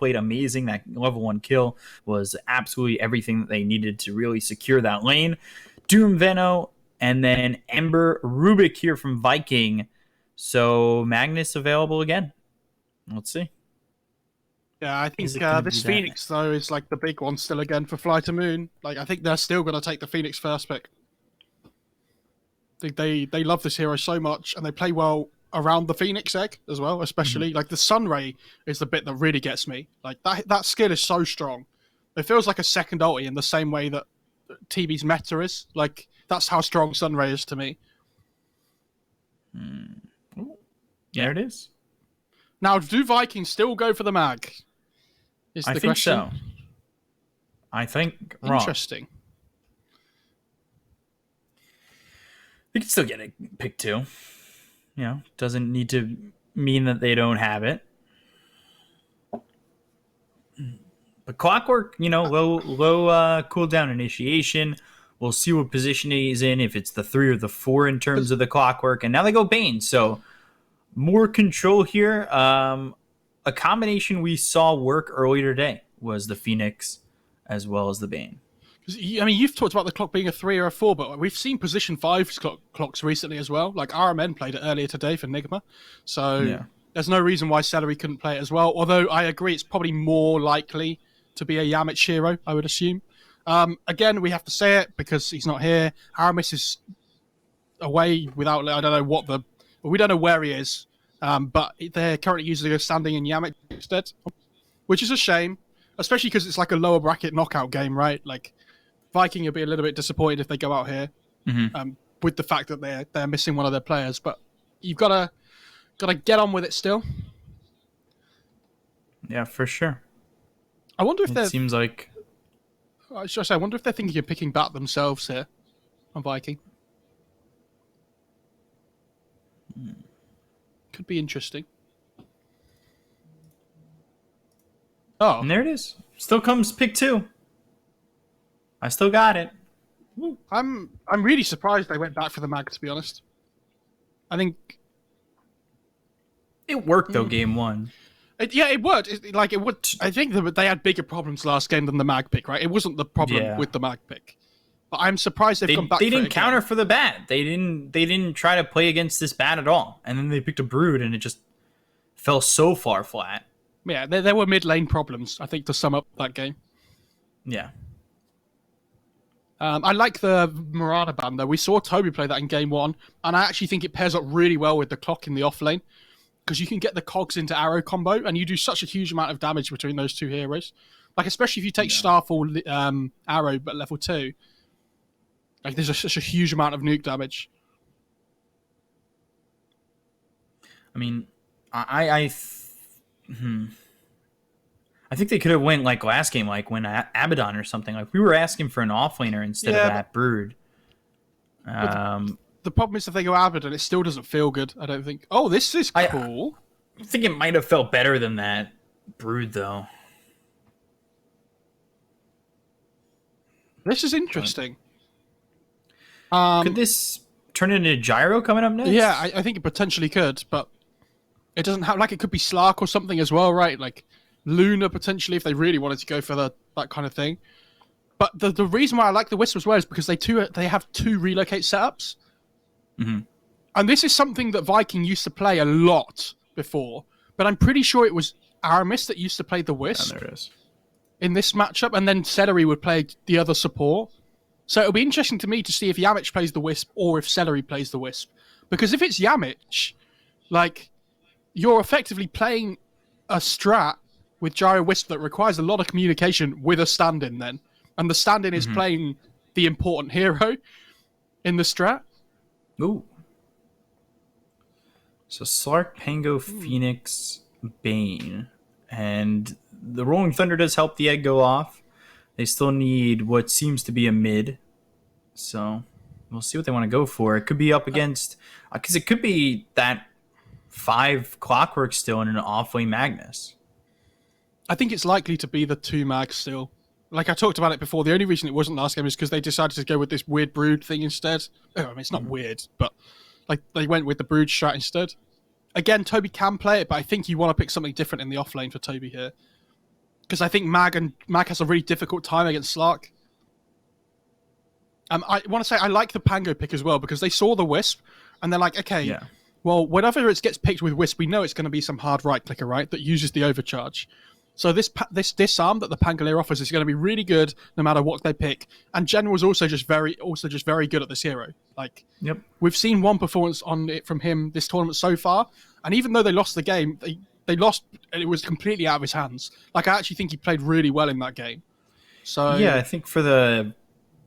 played amazing. That level 1 kill was absolutely everything that they needed to really secure that lane. Doom Veno, and then Ember Rubik here from Viking. So Magnus available again. Let's see. Yeah, I think this Phoenix, though, is like the big one still again for FlyToMoon. Like, I think they're still going to take the Phoenix first pick. I think they love this hero so much, and they play well around the Phoenix egg as well, especially. Like, the Sunray is the bit that really gets me. Like, that skill is so strong. It feels like a second ulti in the same way that TB's meta is. Like, that's how strong Sunray is to me. There it is. Now, do Vikings still go for the mag? I think so. I think wrong. Interesting. They can still get a pick 2. You know, doesn't need to mean that they don't have it. But Clockwork, you know, low cooldown initiation. We'll see what position he's in, if it's the 3 or the 4 in terms of the Clockwork. And now they go Bane, so more control here. A combination we saw work earlier today was the Phoenix as well as the Bane. I mean, you've talked about the clock being a 3 or a 4, but we've seen position 5 clocks recently as well. Like, RMN played it earlier today for Nigma. So there's no reason why Celery couldn't play it as well. Although I agree it's probably more likely to be a Yamich hero, I would assume. Again, we have to say it because he's not here. Aramis is away without, I don't know what the... We don't know where he is. But they're currently using a standing in Yamich instead, which is a shame, especially because it's like a lower bracket knockout game, right? Like, Viking will be a little bit disappointed if they go out here with the fact that they're missing one of their players. But you've got to get on with it still. Yeah, for sure. I wonder if it seems like. I wonder if they're thinking of picking back themselves here on Viking. Could be interesting. Oh, and there it is. Still comes pick 2. I still got it. I'm really surprised they went back for the mag, to be honest. I think it worked though. Game 1. It worked. It would. I think that they had bigger problems last game than the mag pick, right? It wasn't the problem with the mag pick. But I'm surprised they've come back. They didn't counter for the bat. They didn't try to play against this bat at all. And then they picked a Brood, and it just fell so far flat. Yeah, there were mid lane problems, I think, to sum up that game. Yeah. I like the Mirana ban, though. We saw Toby play that in game 1, and I actually think it pairs up really well with the clock in the off lane, because you can get the cogs into arrow combo, and you do such a huge amount of damage between those two heroes. Like, especially if you take Starfall arrow, but level 2. Like, there's such a huge amount of nuke damage. I mean, I think they could have went like last game, like when Abaddon or something. Like, we were asking for an offlaner instead of that Brood. The problem is if they go Abaddon, it still doesn't feel good, I don't think. Oh, this is cool. I think it might have felt better than that Brood, though. This is interesting. Could this turn into Gyro coming up next? Yeah, I think it potentially could, but it doesn't have... Like, it could be Slark or something as well, right? Like, Luna, potentially, if they really wanted to go for that kind of thing. But the reason why I like the Wisp as well is because they have 2 relocate setups. Mm-hmm. And this is something that Viking used to play a lot before, but I'm pretty sure it was Aramis that used to play the Wisp. Oh, there it is. In this matchup, and then Celery would play the other support. So it'll be interesting to me to see if Yamich plays the Wisp or if Celery plays the Wisp. Because if it's Yamich, like, you're effectively playing a strat with Gyro Wisp that requires a lot of communication with a stand-in then. And the stand-in is playing the important hero in the strat. Ooh. So Slark, Pango, Phoenix, Bane. And the Rolling Thunder does help the egg go off. They still need what seems to be a mid. So we'll see what they want to go for. It could be up against... Because it could be that 5 Clockwork still in an off-lane Magnus. I think it's likely to be the 2 mags still. Like, I talked about it before. The only reason it wasn't last game is because they decided to go with this weird Brood thing instead. Oh, I mean, it's not weird, but like they went with the Brood strat instead. Again, Toby can play it, but I think you want to pick something different in the off lane for Toby here. because I think Mag has a really difficult time against Slark. I want to say I like the Pango pick as well because they saw the Wisp and they're like, okay, well, whenever it gets picked with Wisp, we know it's going to be some hard right clicker, right, that uses the overcharge. So this disarm that the Pangolier offers is going to be really good no matter what they pick. And General's also just very good at this hero. Like, we've seen one performance on it from him this tournament so far, and even though they lost the game, they lost and it was completely out of his hands. Like, I actually think he played really well in that game. So yeah, I think for the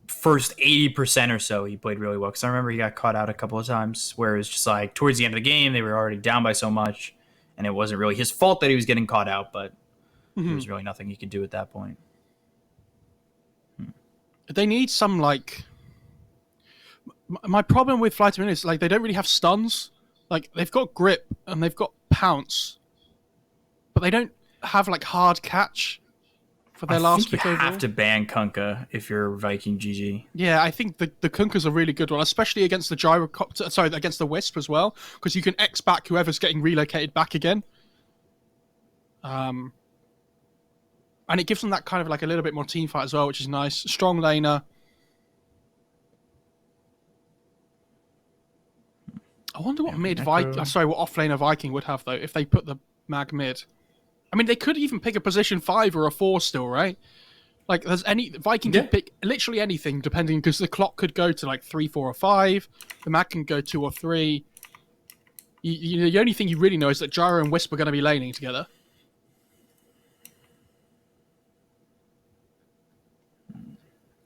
first 80% or so, he played really well. Because I remember he got caught out a couple of times where it was just like towards the end of the game, they were already down by so much, and it wasn't really his fault that he was getting caught out, but there was really nothing he could do at that point. They need some, like... My problem with FlyToMoon is, like, they don't really have stuns. Like, they've got grip and they've got pounce, but they don't have, like, hard catch for their last pick overall. You have to ban Kunkka if you're Viking GG. Yeah, I think the Kunkka's a really good one, especially against the gyrocopter. Sorry, against the Wisp as well, because you can X back whoever's getting relocated back again. And it gives them that kind of like a little bit more team fight as well, which is nice. Strong laner. I wonder what what offlaner Viking would have though if they put the Mag mid. I mean, they could even pick a position 5 or a 4 still, right? Like, there's Viking can pick literally anything depending, because the clock could go to like 3, 4, or 5. The Mag can go 2 or 3. The only thing you really know is that Gyro and Wisp are going to be laning together.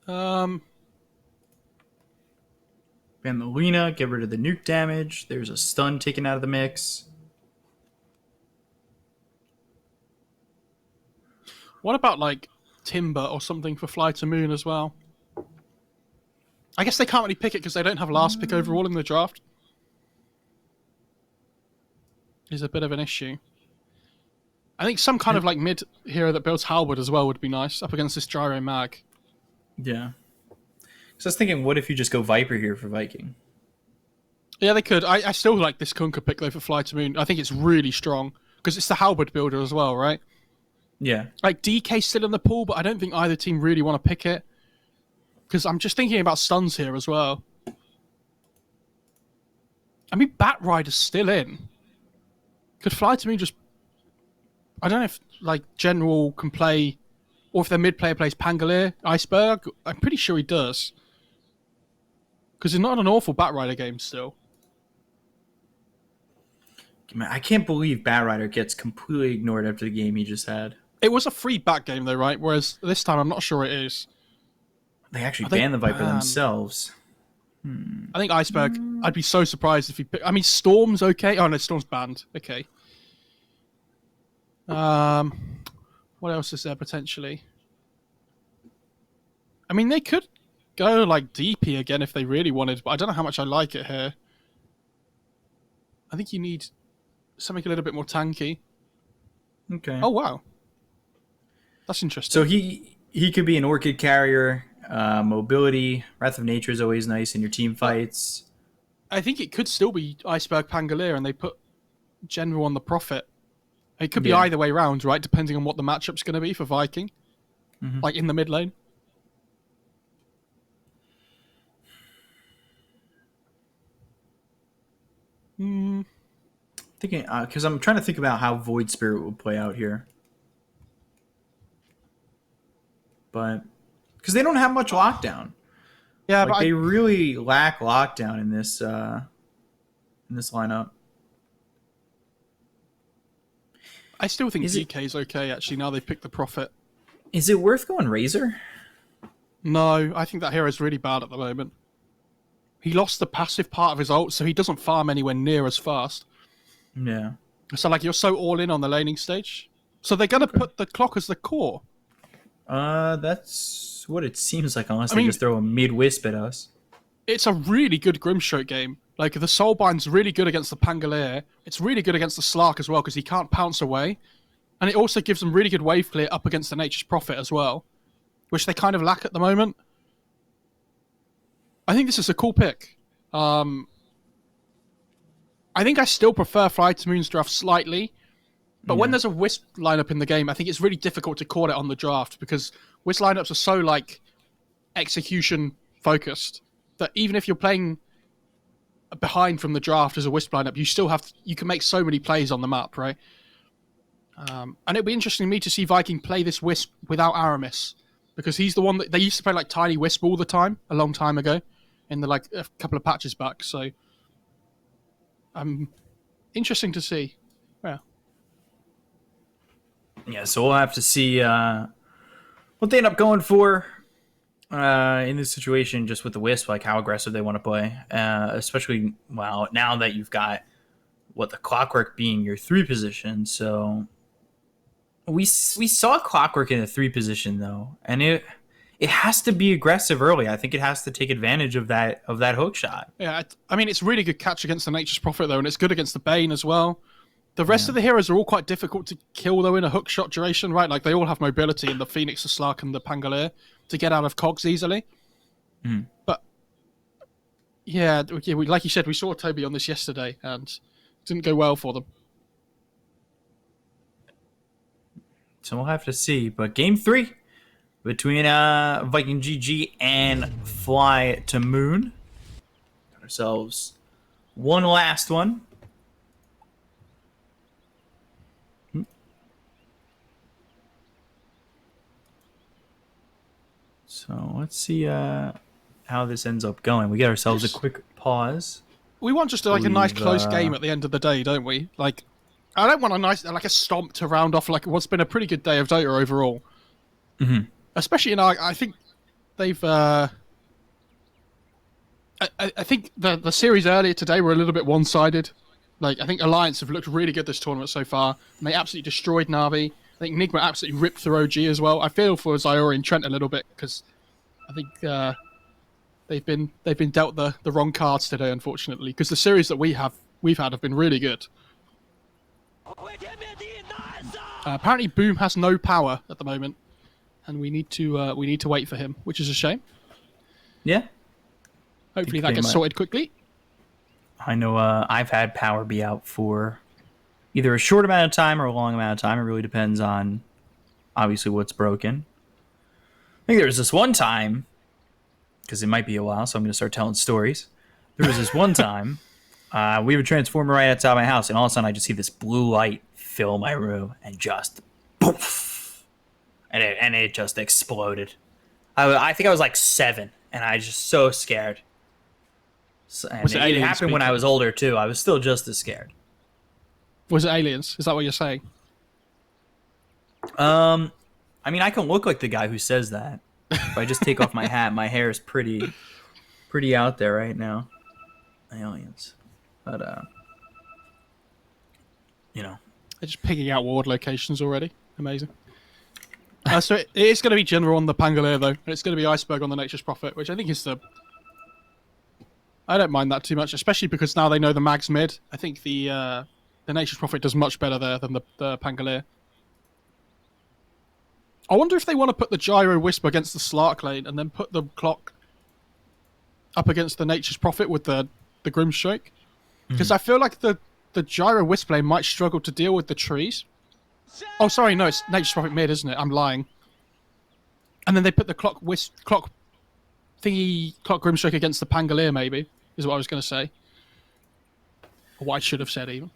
Ban the Lina, get rid of the nuke damage. There's a stun taken out of the mix. What about, like, Timber or something for FlyToMoon as well? I guess they can't really pick it because they don't have last pick overall in the draft. Is a bit of an issue. I think some kind of, like, mid hero that builds Halberd as well would be nice up against this Gyro Mag. Yeah. So I was thinking, what if you just go Viper here for Viking? Yeah, they could. I still like this Kunkka pick, though, for FlyToMoon. I think it's really strong because it's the Halberd builder as well, right? Yeah. Like, DK's still in the pool, but I don't think either team really want to pick it. Because I'm just thinking about stuns here as well. I mean, Batrider's still in. Could FlyToMoon just... I don't know if, like, General can play... Or if their mid player plays Pangolier, Iceberg. I'm pretty sure he does. Because he's not an awful Batrider game still. I can't believe Batrider gets completely ignored after the game he just had. It was a free back game, though, right? Whereas this time, I'm not sure it is. They actually banned the Viper themselves. I think Iceberg, I'd be so surprised if he... I mean, Storm's okay. Oh, no, Storm's banned. Okay. What else is there, potentially? I mean, they could go, like, DP again if they really wanted, but I don't know how much I like it here. I think you need something a little bit more tanky. Okay. Oh, wow. That's interesting. So he could be an Orchid carrier, mobility, Wrath of Nature is always nice in your team fights. I think it could still be Iceberg Pangolier and they put General on the Prophet. It could be either way round, right? Depending on what the matchup's going to be for Viking. Like in the mid lane. Thinking, because I'm trying to think about how Void Spirit will play out here. But because they don't have much lockdown. Yeah, like, they really lack lockdown in this lineup. I still think DK is okay, actually, now they've picked the Prophet. Is it worth going Razor? No, I think that hero's really bad at the moment. He lost the passive part of his ult, so he doesn't farm anywhere near as fast. Yeah. So, like, you're so all in on the laning stage. So they're going to put the clock as the core. That's what it seems like, unless they just throw a mid-wisp at us. It's a really good Grimstroke game. Like, the Soulbind's really good against the Pangolier. It's really good against the Slark as well, because he can't pounce away. And it also gives them really good wave clear up against the Nature's Prophet as well, which they kind of lack at the moment. I think this is a cool pick. I think I still prefer FlyToMoon's draft slightly, But when there's a Wisp lineup in the game, I think it's really difficult to call it on the draft because Wisp lineups are so like execution focused that even if you're playing behind from the draft as a Wisp lineup, you can make so many plays on the map, right? And it'd be interesting to me to see Viking play this Wisp without Aramis because he's the one that they used to play like Tiny Wisp all the time a long time ago in the like a couple of patches back. So interesting to see. Yeah, so we'll have to see what they end up going for in this situation, just with the Wisp, like how aggressive they want to play. Especially, well, now that you've got the Clockwork being your 3 position. So we saw Clockwork in the 3 position though, and it has to be aggressive early. I think it has to take advantage of that hook shot. Yeah, I mean it's really good catch against the Nature's Prophet though, and it's good against the Bane as well. The rest of the heroes are all quite difficult to kill, though, in a hook shot duration, right? Like, they all have mobility in the Phoenix, the Slark, and the Pangolier to get out of cogs easily. Mm. But, yeah, like you said, we saw Toby on this yesterday, and it didn't go well for them. So we'll have to see. But Game 3 between Viking GG and FlyToMoon. Got ourselves one last one. So let's see how this ends up going. We get ourselves a quick pause. We want just like a nice close game at the end of the day, don't we? Like, I don't want a stomp to round off like what's been a pretty good day of Dota overall. Mm-hmm. Especially I think they've. I think the series earlier today were a little bit one-sided. Like I think Alliance have looked really good this tournament so far, and they absolutely destroyed Na'Vi. I think Nigma absolutely ripped through OG as well. I feel for Zyori and Trent a little bit because I think they've been dealt the wrong cards today, unfortunately. Because the series that we've had have been really good. Apparently, Boom has no power at the moment, and we need to wait for him, which is a shame. Yeah. Hopefully that gets sorted quickly. I know I've had power be out for either a short amount of time or a long amount of time. It really depends on, obviously, what's broken. I think there was this one time, because it might be a while, so I'm going to start telling stories. There was this one time, we have a transformer right outside my house, and all of a sudden I just see this blue light fill my room, and just poof, and it just exploded. I think I was like 7, and I was just so scared. And it happened when I was older, too. I was still just as scared. Was it aliens? Is that what you're saying? I mean, I can look like the guy who says that. If I just take off my hat, my hair is pretty out there right now. Aliens. But, you know. They're just picking out ward locations already. Amazing. So it is going to be General on the Pangolier, though. And it's going to be Iceberg on the Nature's Prophet, which I think is the... I don't mind that too much, especially because now they know the mag's mid. I think the Nature's Prophet does much better there than the Pangolier. I wonder if they want to put the Gyro Wisp against the Slark lane and then put the Clock up against the Nature's Prophet with the Grimstrike. Because I feel like the Gyro Wisp lane might struggle to deal with the trees. Oh, sorry, no, it's Nature's Prophet mid, isn't it? I'm lying. And then they put the Clock Grimstrike against the Pangolier, maybe, is what I was going to say. Or what I should have said, even.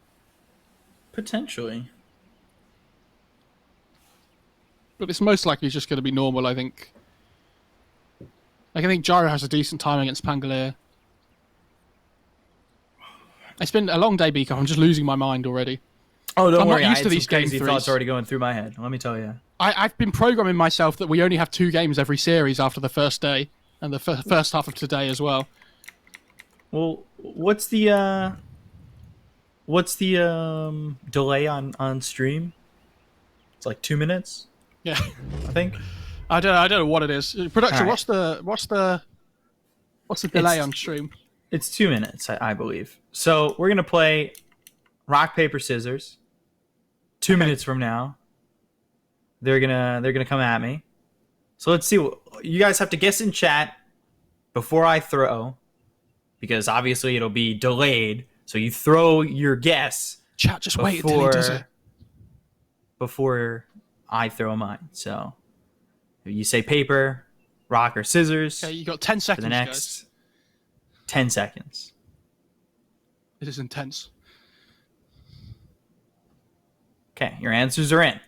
Potentially. But it's most likely just going to be normal, I think. Like, I think Gyro has a decent time against Pangolier. It's been a long day, Beaker. I'm just losing my mind already. Oh, don't worry. I'm not used to these game crazy threes. thoughts already going through my head. Let me tell you. I've been programming myself that we only have 2 games every series after the first day, and the first half of today as well. Well, what's the delay on stream? It's like 2 minutes. Yeah, I think. I don't know what it is. Production, right. what's the delay on stream? It's 2 minutes, I believe. So we're gonna play rock paper scissors. 2 minutes from now, they're gonna come at me. So let's see. You guys have to guess in chat before I throw, because obviously it'll be delayed. So you throw your guess. Chat, just wait until he does it. before I throw mine. So you say paper, rock, or scissors Okay, you got 10 for seconds, the guys. next 10 seconds. It is intense. Okay, your answers are in.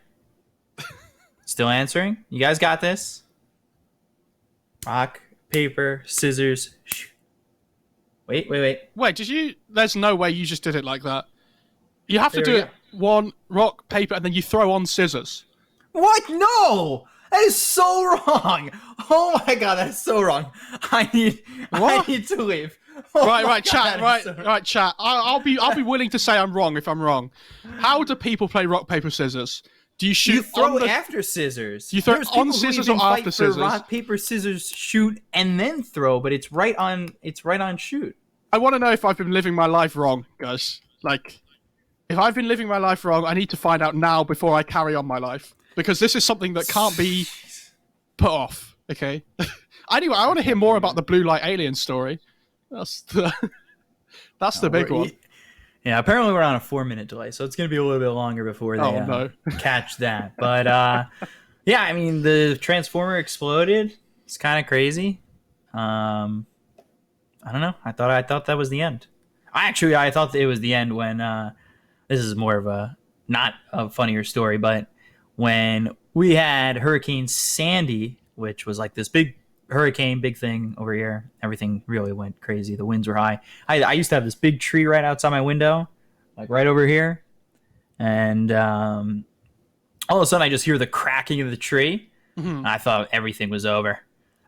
Still answering? You guys got this? Rock, paper, scissors. Wait. Wait, did you? There's no way you just did it like that. You have to There do we it one, rock, paper, and then you throw on scissors. What? No! That is so wrong. Oh my god, that is so wrong. I need to leave. Oh Right, God, chat. Right, chat. I'll be willing to say I'm wrong if I'm wrong. How do people play rock, paper, scissors? Do you shoot? You throw on after scissors. You throw There's on people who scissors even or fight after for scissors? rock, paper, scissors, shoot, and then throw, but it's right on shoot. I want to know if I've been living my life wrong, guys. Like, if I've been living my life wrong, I need to find out now before I carry on my life. Because this is something that can't be put off, okay? Anyway, I want to hear more about the blue light alien story. That's the big one. Yeah, apparently we're on a 4-minute delay, so it's going to be a little bit longer before they catch that. But, yeah, I mean, the Transformer exploded. It's kind of crazy. I don't know. I thought that was the end. I thought it was the end when this is more of a not a funnier story, but when we had Hurricane Sandy, which was like this big hurricane, big thing over here. Everything really went crazy. The winds were high. I used to have this big tree right outside my window, like right over here, and all of a sudden I just hear the cracking of the tree. And I thought everything was over.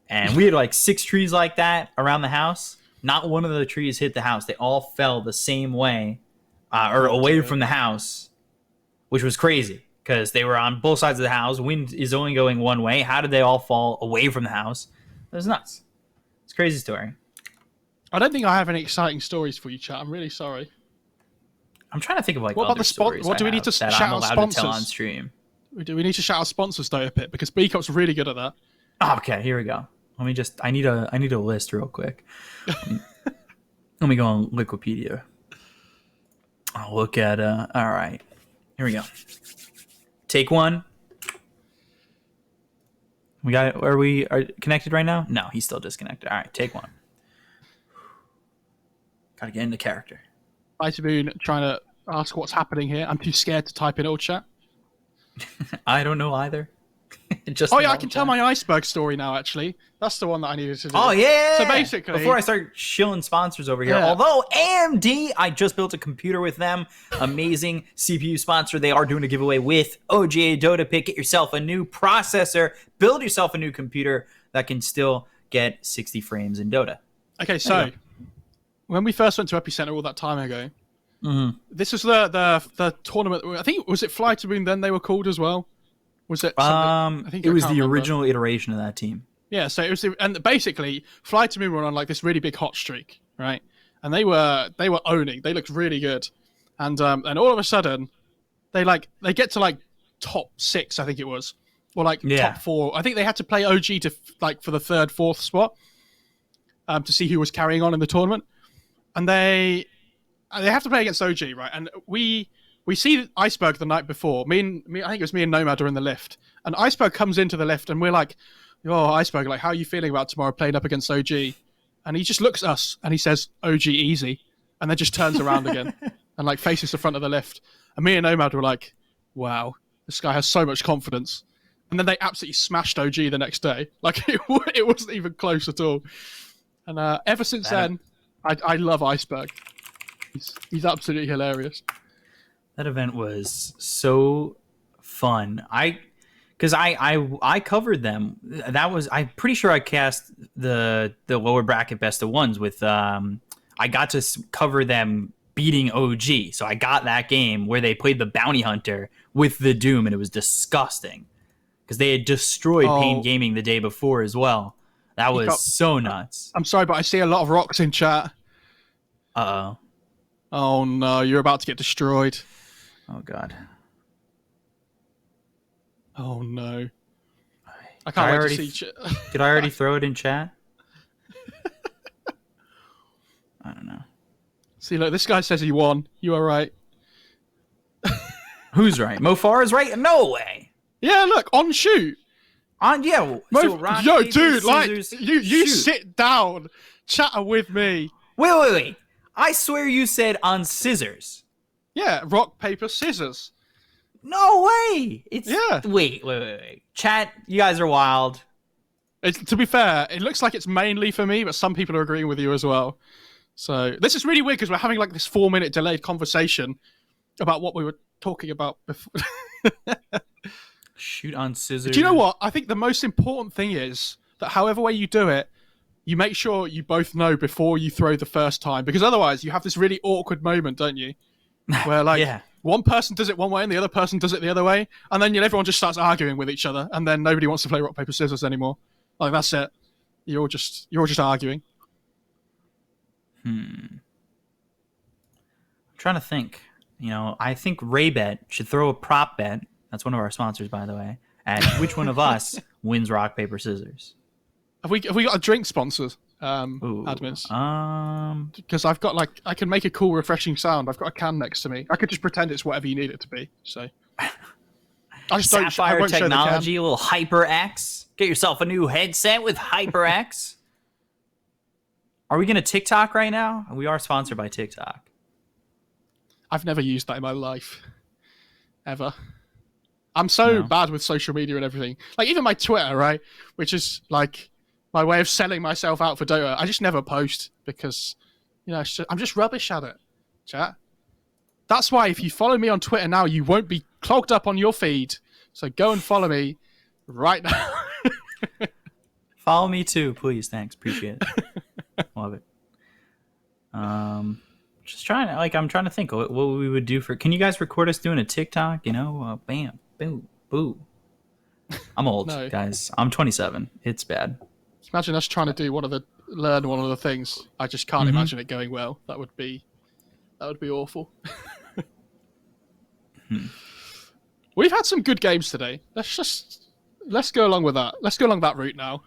And we had like 6 trees like that around the house. Not one of the trees hit the house. They all fell the same way or away from the house, which was crazy because they were on both sides of the house. Wind is only going one way. How did they all fall away from the house? It was nuts. It's a crazy story. I don't think I have any exciting stories for you, chat. I'm really sorry. I'm trying to think of like what other about the stories What do we need to that shout I'm out allowed sponsors? to tell on stream. We need to shout out sponsors, Dota Pit, because B-Cop's really good at that. Okay, here we go. I need a list real quick. Let me go on Wikipedia. I'll look at all right. Here we go. Take one. We got it. Are we connected right now? No, he's still disconnected. All right, take one. Gotta get into character. FlyToMoon trying to ask what's happening here. I'm too scared to type in all chat. I don't know either. I can tell my iceberg story now, actually. That's the one that I needed to do. Oh, yeah! So basically... Before I start shilling sponsors over here, although AMD, I just built a computer with them. Amazing CPU sponsor. They are doing a giveaway with OGA Dota Pick. Get yourself a new processor. Build yourself a new computer that can still get 60 frames in Dota. Okay, so when we first went to Epicenter all that time ago, this was the tournament. I think, was it FlyToMoon then they were called as well? Was it? I think it was the original iteration of that team. Yeah, so it was, and basically, FlyToMoon were on like this really big hot streak, right? And they were owning. They looked really good, and all of a sudden, they get to like top 6, I think it was, or like top 4. I think they had to play OG to like for the 3rd, 4th spot, to see who was carrying on in the tournament, and they have to play against OG, right? And we see Iceberg the night before. I think it was me and Nomad are in the lift. And Iceberg comes into the lift and we're like, oh, Iceberg, like, how are you feeling about tomorrow playing up against OG? And he just looks at us and he says, OG easy. And then just turns around again and like faces the front of the lift. And me and Nomad were like, wow, this guy has so much confidence. And then they absolutely smashed OG the next day. Like, it wasn't even close at all. And ever since then, I love Iceberg. He's absolutely hilarious. That event was so fun. Because I covered them. That was, I'm pretty sure I cast the lower bracket best of ones with I got to cover them beating OG. So I got that game where they played the bounty hunter with the Doom, and it was disgusting because they had destroyed Pain Gaming the day before as well. That was so nuts. I'm sorry, but I see a lot of rocks in chat. Uh-oh. Oh no, you're about to get destroyed. Oh god. Oh no. I can't wait to see chat. Did I already throw it in chat? I don't know. See, look, this guy says he won. You are right. Who's right? Mofar is right? No way. Yeah, look, on shoot. So rock, Yo, paper, dude, scissors, you shoot. sit down, chatter with me. Wait. I swear you said on scissors. Yeah, rock, paper, scissors. No way. It's Yeah. Wait. Chat, you guys are wild. To be fair, it looks like it's mainly for me, but some people are agreeing with you as well. So this is really weird because we're having like this 4-minute delayed conversation about what we were talking about before. Shoot on scissors. Do you know what? I think the most important thing is that however way you do it, you make sure you both know before you throw the first time, because otherwise you have this really awkward moment, don't you? Where like one person does it one way and the other person does it the other way, and then everyone just starts arguing with each other, and then nobody wants to play rock paper scissors anymore. Like that's it. You're all just arguing. I'm trying to think. I think Raybet should throw a prop bet. That's one of our sponsors, by the way. At which one of us wins rock paper scissors? Have we got a drink sponsor, admins? Because I've got I can make a cool, refreshing sound. I've got a can next to me. I could just pretend it's whatever you need it to be. So I just Sapphire won't technology, a little HyperX. Get yourself a new headset with HyperX. Are we gonna TikTok right now? We are sponsored by TikTok. I've never used that in my life, ever. I'm so bad with social media and everything. Like even my Twitter, right, which is like my way of selling myself out for Dota. I just never post because, I'm just rubbish at it. Chat. That's why if you follow me on Twitter now, you won't be clogged up on your feed. So go and follow me right now. Follow me too, please. Thanks, appreciate it. Love it. Just trying to I'm trying to think what we would do for. Can you guys record us doing a TikTok? Bam, boom, boo. I'm old, guys. I'm 27. It's bad. Imagine us trying to learn one of the things. I just can't imagine it going well. That would be awful. We've had some good games today. Let's go along with that. Let's go along that route now.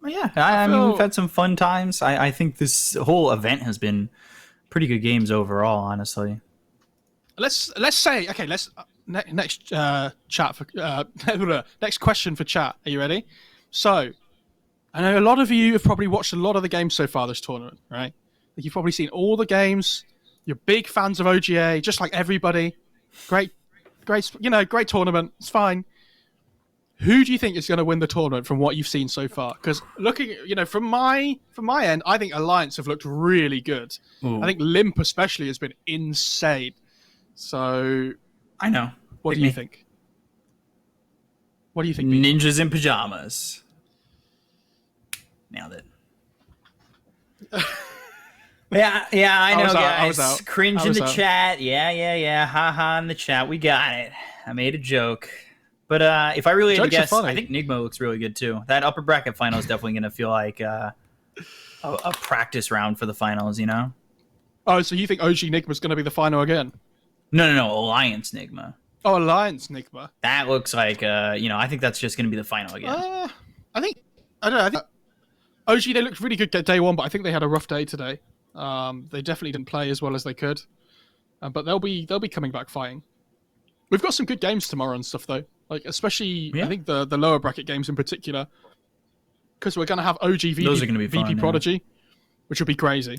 Well, yeah, I mean, we've had some fun times. I think this whole event has been pretty good games overall, honestly. Let's say next chat for next question for chat. Are you ready? So, I know a lot of you have probably watched a lot of the games so far this tournament, right? You've probably seen all the games. You're big fans of OGA, just like everybody. Great tournament. It's fine. Who do you think is going to win the tournament from what you've seen so far? Because looking, from my end, I think Alliance have looked really good. Ooh. I think Limp especially has been insane. So, I know. What do you think? What do you think? Ninjas in pajamas. Nailed it. Yeah, I know, guys. Cringe in the chat. Yeah. Ha in the chat. We got it. I made a joke. But if I really had to guess, I think Nigma looks really good too. That upper bracket final is definitely going to feel like a practice round for the finals, Oh, so you think OG Nigma's going to be the final again? No, Alliance Nigma. Oh, Alliance Nigma. That looks like, I think that's just going to be the final again. I think OG, they looked really good day one, but I think they had a rough day today. They definitely didn't play as well as they could. But they'll be coming back fighting. We've got some good games tomorrow and stuff, though. Like, especially, I think the lower bracket games in particular. Because we're going to have OG VP Prodigy, which will be crazy.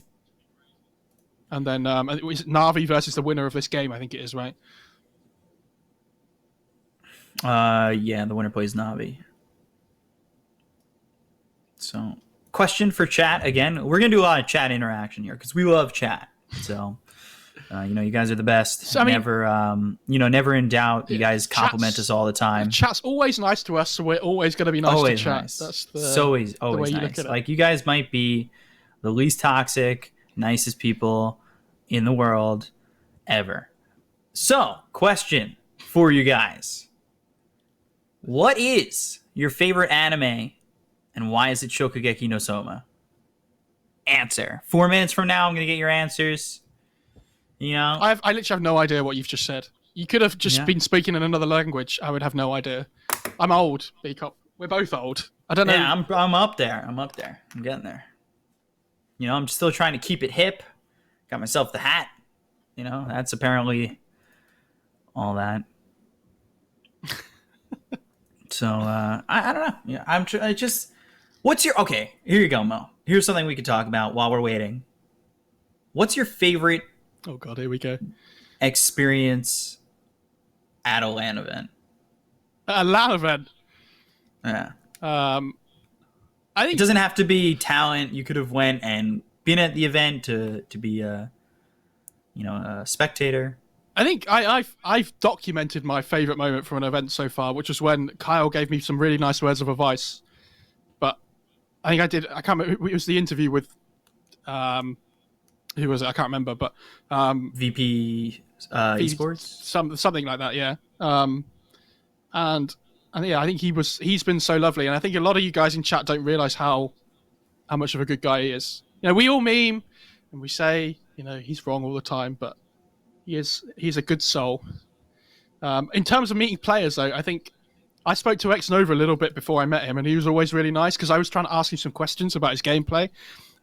And then it's Na'Vi versus the winner of this game, I think it is, right? Yeah, the winner plays Na'Vi. So, question for chat again. We're going to do a lot of chat interaction here because we love chat. So... you guys are the best. So, never in doubt. You guys compliment us all the time. Chat's always nice to us, so we're always going to be nice to chat. Nice. That's always the way you nice. Look at like, you guys might be the least toxic, nicest people in the world ever. So, question for you guys. What is your favorite anime, and why is it Shokugeki no Soma? Answer. 4 minutes from now, I'm going to get your answers. I literally have no idea what you've just said. You could have just been speaking in another language. I would have no idea. I'm old, B-Cop. We're both old. I don't know. Yeah, I'm up there. I'm getting there. I'm still trying to keep it hip. Got myself the hat. That's apparently all that. So I don't know. Yeah, I just. What's your okay? Here you go, Mo. Here's something we could talk about while we're waiting. What's your favorite? Oh God, here we go. Experience at a LAN event. A LAN event. Yeah. I think It doesn't have to be talent. You could have went and been at the event to be a spectator. I think I've documented my favorite moment from an event so far, which was when Kyle gave me some really nice words of advice. But I think I can't remember. It was the interview with who was it? I can't remember. But VP esports, something like that. Yeah. And yeah, I think he's been so lovely, and I think a lot of you guys in chat don't realize how much of a good guy he is. We all meme and we say he's wrong all the time, but he's a good soul. In terms of meeting players, though, I think I spoke to Xnova a little bit before I met him, and he was always really nice because I was trying to ask him some questions about his gameplay,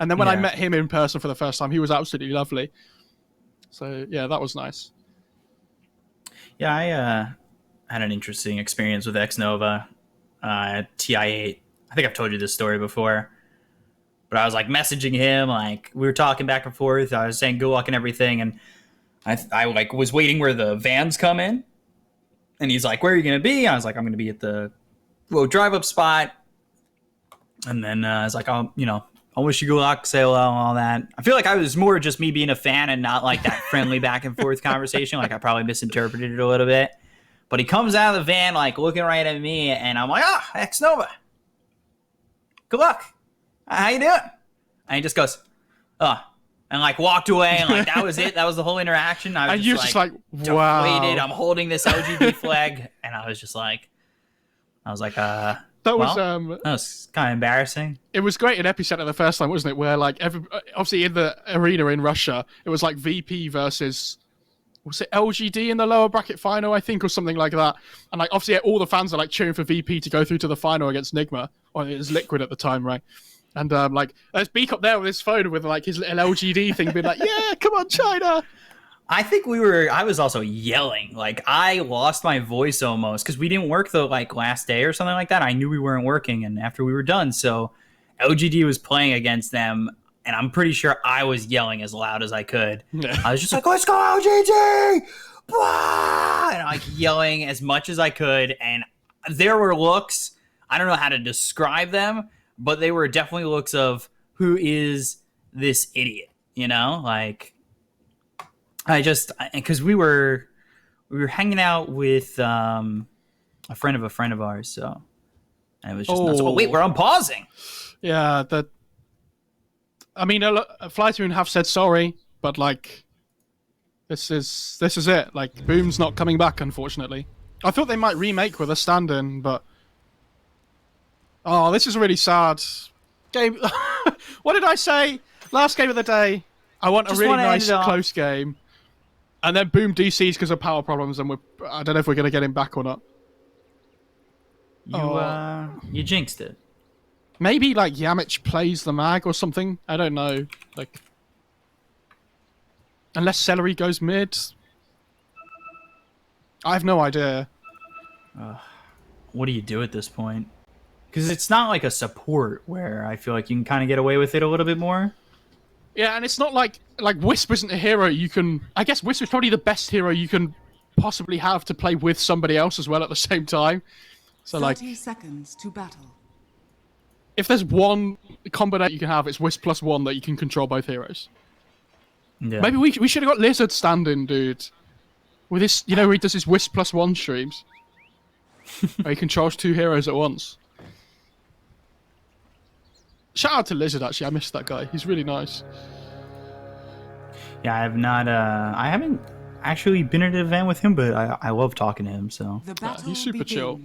and then when I met him in person for the first time, he was absolutely lovely. So yeah, that was nice. Yeah, I had an interesting experience with Xnova at TI8. I think I've told you this story before, but I was like messaging him, like we were talking back and forth. I was saying good luck and everything, and I like was waiting where the vans come in, and he's like, "Where are you gonna be?" I was like, "I'm gonna be at the drive up spot," and then I was like, "Oh, I wish you good luck, say hello, and all that." I feel like I was more just me being a fan and not like that friendly back and forth conversation. Like I probably misinterpreted it a little bit. But he comes out of the van, like, looking right at me, and I'm like, Xnova. Good luck. How you doing? And he just goes, and, like, walked away, and, like, that was it. That was the whole interaction. I was just like, wow. Deflated. I'm holding this LGD flag, and I was like, that was kind of embarrassing. It was great in Epicenter the first time, wasn't it? Where, like, obviously in the arena in Russia, it was, like, VP versus... was it LGD in the lower bracket final, I think, or something like that? And like obviously all the fans are like cheering for VP to go through to the final against Nigma, or it was Liquid at the time, right? And like there's Beak up there with his phone with like his little LGD thing, being like, "Yeah, come on, China." I think I was also yelling. Like I lost my voice almost because we didn't work the like last day or something like that. I knew we weren't working, and after we were done, so LGD was playing against them. And I'm pretty sure I was yelling as loud as I could. Yeah. I was just like, "Let's go, LGD!" Blah! And like yelling as much as I could. And there were looks, I don't know how to describe them, but they were definitely looks of, who is this idiot? Like, because we were hanging out with a friend of ours. So, and it was just nuts. Oh, wait, we're unpausing. Yeah, I mean, FlyToMoon have said sorry, but like, this is it. Like, Boom's not coming back, unfortunately. I thought they might remake with a stand-in, but this is really sad. Game. What did I say? Last game of the day. I want just a really nice close game, and then Boom DCs because of power problems, and I don't know if we're gonna get him back or not. You jinxed it. Maybe, like, Yamich plays the mag or something. I don't know. Like, unless Celery goes mid. I have no idea. What do you do at this point? Because it's not like a support where I feel like you can kind of get away with it a little bit more. Yeah, and it's not like Wisp isn't a hero you can... I guess Wisp is probably the best hero you can possibly have to play with somebody else as well at the same time. So, 30 seconds to battle. If there's one combination you can have, it's Wisp +1 that you can control both heroes. Yeah. Maybe we should have got Lizard stand-in, dude. With this, where he does his Wisp +1 streams. Where he controls 2 heroes at once. Shout out to Lizard, actually. I missed that guy. He's really nice. Yeah, I haven't actually been at an event with him, but I love talking to him, so. He's super chill.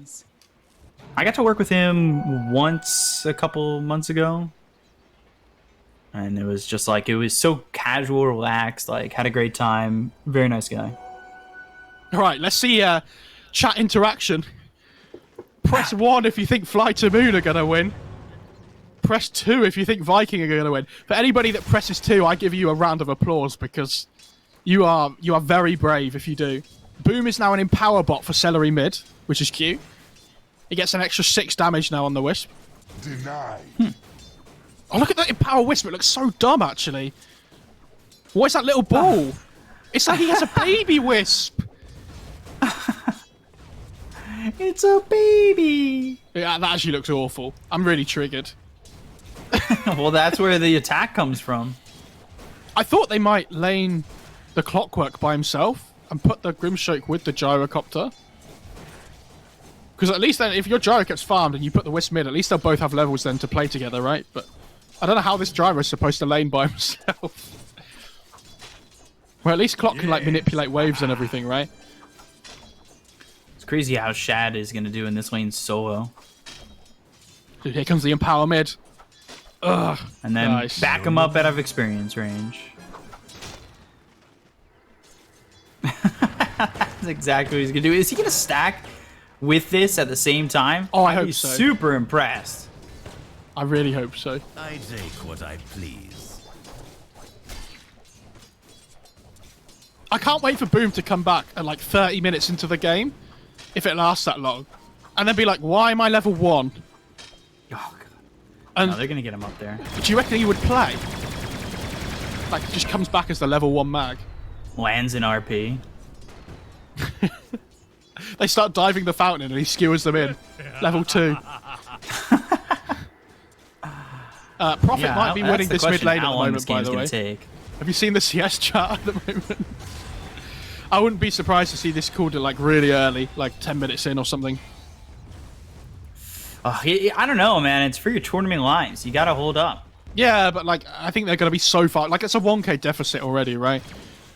I got to work with him once a couple months ago, and it was just like, it was so casual, relaxed, like had a great time. Very nice guy. All right, let's see chat interaction. Press 1 if you think FlyToMoon are gonna win. Press 2 if you think Viking are gonna win. For anybody that presses 2, I give you a round of applause because you are very brave if you do. Boom is now an empower bot for Celery mid. which is cute. He gets an extra 6 damage now on the Wisp. Denied. Oh, look at that Empower Wisp. It looks so dumb, actually. What is that little ball? It's like he has a baby Wisp. It's a baby. Yeah, that actually looks awful. I'm really triggered. Well, that's where the attack comes from. I thought they might lane the Clockwork by himself and put the Grimstroke with the Gyrocopter. Because at least then, if your Gyro gets farmed and you put the Wisp mid, at least they'll both have levels then to play together, right? But I don't know how this Gyro is supposed to lane by himself. Well, at least Clock can like manipulate waves and everything, right? It's crazy how Shad is going to do in this lane solo. Dude, here comes the Empower mid. Ugh. And then Nice. back him up out of experience range. That's exactly what he's going to do. Is he going to stack with this at the same time? Oh, I I'd hope be so. super impressed. I really hope so. I take what I please. I can't wait for Boom to come back at like 30 minutes into the game, if it lasts that long, and then be like, why am I level 1? Oh, God. And No, they're going to get him up there. do you reckon he would play? Like, he just comes back as the level 1 mag. Lands in RP. They start diving the fountain and he skewers them in. Level 2. Prophet might be that's winning the this mid question, lane at how the long moment, this by game's the gonna way. take. Have you seen the CS chart at the moment? I wouldn't be surprised to see this called like really early, like 10 minutes in or something. I don't know, man. It's for your tournament lives. You got to hold up. Yeah, but like I think they're going to be so far. Like it's a 1k deficit already, right?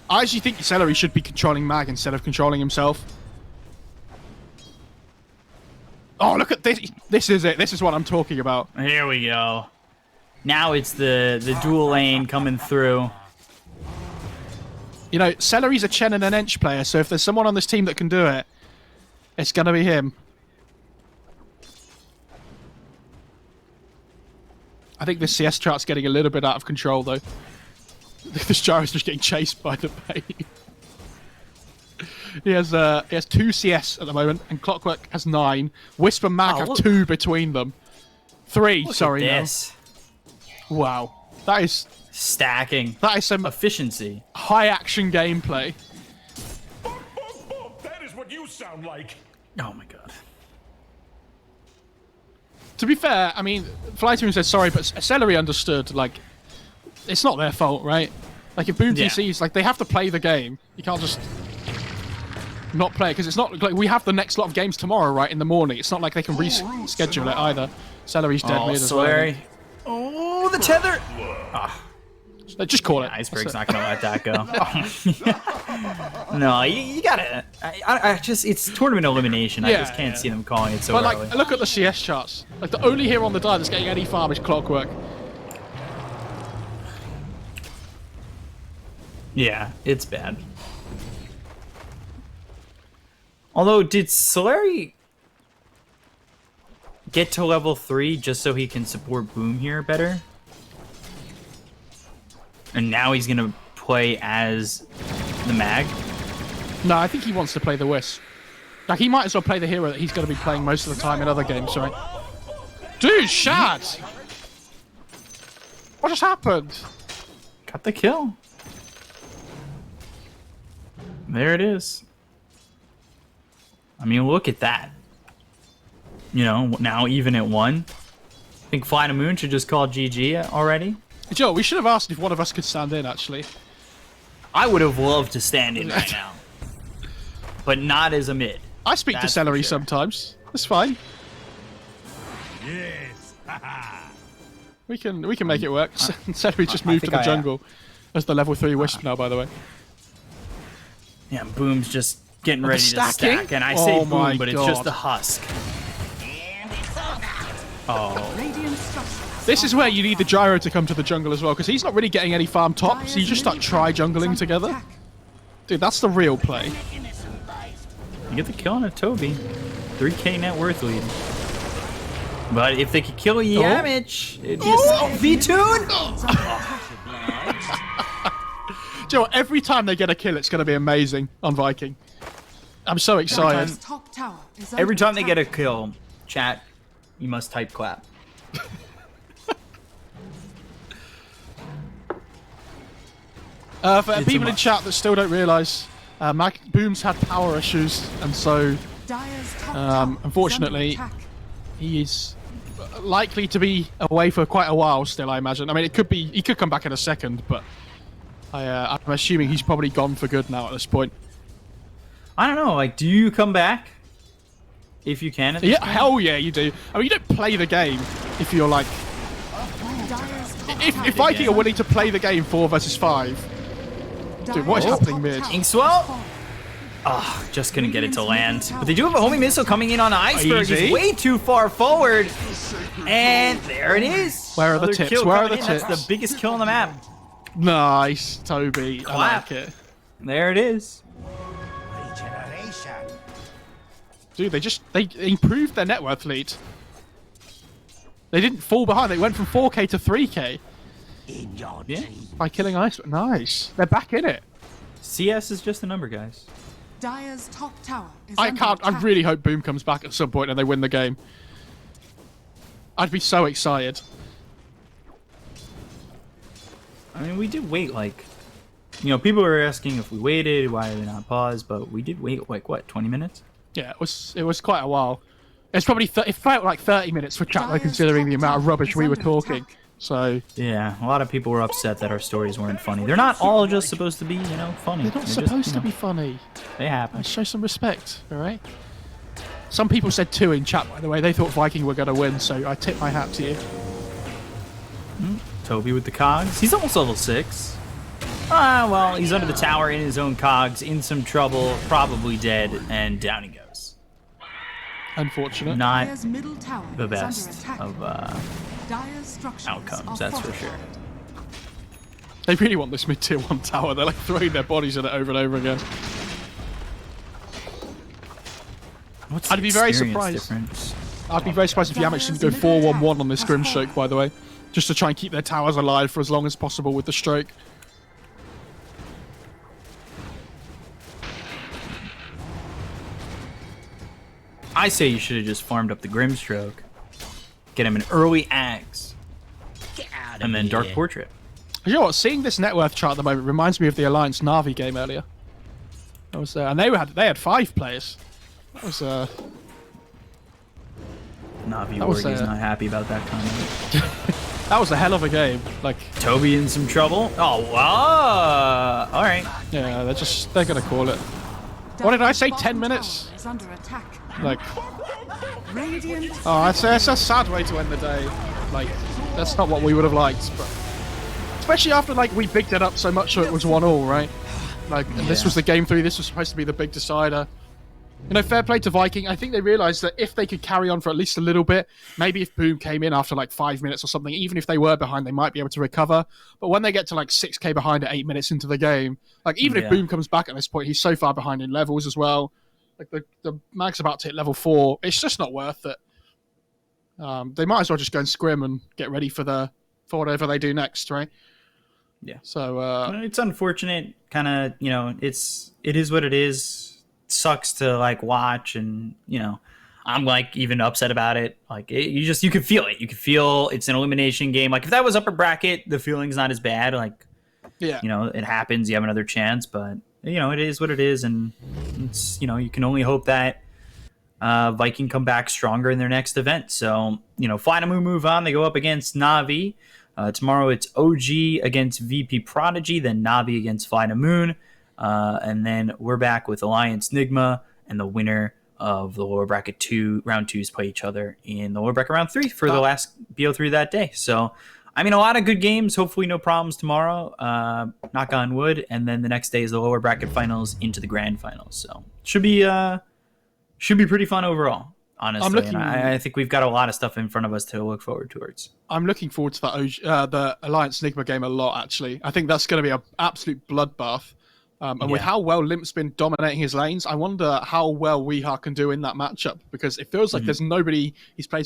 I actually think Celery should be controlling Mag instead of controlling himself. Oh, look at this. This is it. This is what I'm talking about. Here we go. Now it's the dual lane coming through. You know, Celery's a Chen and an Ench player, so if there's someone on this team that can do it, it's going to be him. I think this CS chart's getting a little bit out of control, though. This Gyro's just getting chased by the bait. He has 2 CS at the moment, and Clockwork has 9. Wisp and Mag have look. 2 between them. 3, Look sorry. at now. this. Wow. That is Stacking. some Efficiency. high action gameplay. That is what you sound like. Oh, my God. To be fair, I mean, FlyToMoon said sorry, but Celery understood, like, it's not their fault, right? Like, if Boom Yeah. TCs, like, they have to play the game. You can't just not play it, because it's not, like, we have the next lot of games tomorrow, right, in the morning. It's not like they can reschedule it either. Celery's dead mid as well. Solari. Oh, the tether. Just call it. Iceberg's That's not going to let that go. No, you got to... I just... It's tournament elimination. I Yeah, just can't yeah. see them calling it so But, early. like, look at the CS charts. Like, the only hero on the die that's getting any farm is Clockwork. Yeah, it's bad. Although, did Solari get to level 3 just so he can support Boom here better? And now he's going to play as the Mag? No, I think he wants to play the Wisp. Like, he might as well play the hero that he's going to be playing most of the time in other games, right? Dude, Shad! What just happened? Got the kill. There it is. I mean, look at that. You know, now even at 1. I think FlyToMoon should just call GG already. Joe, we should have asked if one of us could stand in, actually. I would have loved to stand in right now. But not as a mid. I speak to That's Celery for sure. sometimes. That's fine. Yes. We can make it work. Celery just moved to think the I, jungle as the level 3 Wisp now, by the way. Yeah, Boom's just getting ready to stacking? stack. And I Oh say my Boom, but it's God. just a husk. This is where you need the Gyro to come to the jungle as well, because he's not really getting any farm top, so you just start try-jungling together. Dude, that's the real play. You get the kill on a Toby. 3k net worth lead. But if they could kill Yamich, it'd be a V-Tune! Do you know what? Every time they get a kill, it's going to be amazing on Viking. Yeah, 'Cause, like, look at the stacking. Oh my god. I think I, Do you know what? Every time they get a kill, it's going to be amazing on Viking. 'Cause, like, look at the stacking. I'm so excited. Every time they get a kill, chat, you must type clap. For people in chat that still don't realise, Boom's had power issues, and so unfortunately, he is likely to be away for quite a while still, I imagine. I mean, he could come back in a second, but I'm assuming he's probably gone for good now at this point. I don't know, like, do you come back? If you can? Yeah, hell yeah, you do. I mean, you don't play the game if you're like... If Viking are willing to play the game 4 versus 5... Dude, what is happening mid? Inkswell? Oh, just couldn't get it to land. But they do have a homing missile coming in on Iceberg. Easy. He's way too far forward. And there it is. Where are the Another tips? kill Where are coming the in. tips? That's the biggest kill on the map. Nice, Toby. I Clap. like it. There it is. Regeneration. Dude, they improved their net worth lead. They didn't fall behind. They went from 4k to 3k. In your Yeah. dream. By killing Ice. Nice. They're back in it. CS is just a number, guys. Dire's top tower is I under can't. I attack. really hope Boom comes back at some point and they win the game. I'd be so excited. I mean, we did wait, like... You know, people were asking if we waited, why did we not pause, but we did wait, like, what, 20 minutes? Yeah, it was quite a while. It's probably it felt like 30 minutes for chat, though, Dire's considering the top amount of tower rubbish is we were under talking. attack. So Yeah, a lot of people were upset that our stories weren't funny. They're not all just supposed to be, you know, funny. they're not supposed to be funny. They happen. Show some respect, all right? Some people said 2 in chat, by the way. They thought Viking were going to win, so I tip my hat to you. Toby with the cogs. He's almost level 6. Ah, well, he's under the tower in his own cogs, in some trouble, probably dead, and down he goes. Unfortunate. Not Dire's middle tower the is under best attack. of Dire's structures outcomes, are that's for sure. fortified. They really want this mid-tier 1 tower. They're like throwing their bodies in it over and over again. What's I'd the be very experience surprised. difference? I'd be very surprised if Yamich didn't go 4-1-1 on this Grimstroke, by the way. Just to try and keep their towers alive for as long as possible with the stroke. I say you should have just farmed up the Grimstroke. Get him an early axe, Get out of and then here. Dark Portrait. You know what? Seeing this net worth chart at the moment reminds me of the Alliance Na'Vi game earlier. That was and they had 5 players. That was Navi That was, Warg is not happy about that comment. that was a hell of a game. Like, Toby in some trouble. Oh, wow. All right. yeah, they're gonna call it. What did I say? Dire's 10 bottom minutes? tower is under attack. Like, Radiant. oh, that's a sad way to end the day. Like, that's not what we would have liked, but especially after like we bigged it up so much so it was 1-1, right? Like, and this was the game 3. This was supposed to be the big decider. You know, fair play to Viking. I think they realised that if they could carry on for at least a little bit, maybe if Boom came in after like 5 minutes or something, even if they were behind, they might be able to recover. But when they get to like 6k behind at 8 minutes into the game, like even if Boom comes back at this point, he's so far behind in levels as well. Like the mag's about to hit level 4. It's just not worth it. They might as well just go and scrim and get ready for whatever they do next, right? Yeah. So It's unfortunate. Kind of, you know, it is what it is. Sucks to like watch, and you know, I'm like even upset about it. Like you can feel it. You can feel it's an elimination game. Like if that was upper bracket, the feeling's not as bad. Like, yeah, you know, it happens. You have another chance, but you know, it is what it is, and it's, you know, you can only hope that Viking come back stronger in their next event. So, you know, FlyToMoon move on. They go up against Na'Vi. Tomorrow it's OG against VP Prodigy, then Na'Vi against FlyToMoon. And then we're back with Alliance Nigma, and the winner of the lower bracket round 2s play each other in the lower bracket round 3 for the last BO3 that day. So, I mean, a lot of good games. Hopefully no problems tomorrow. Knock on wood. And then the next day is the lower bracket finals into the grand finals. So should be pretty fun overall, honestly. And I think we've got a lot of stuff in front of us to look forward towards. I'm looking forward to that the Alliance Nigma game a lot, actually. I think that's going to be an absolute bloodbath. And with how well Limp's been dominating his lanes, I wonder how well Weeha can do in that matchup, because it feels like there's nobody he's played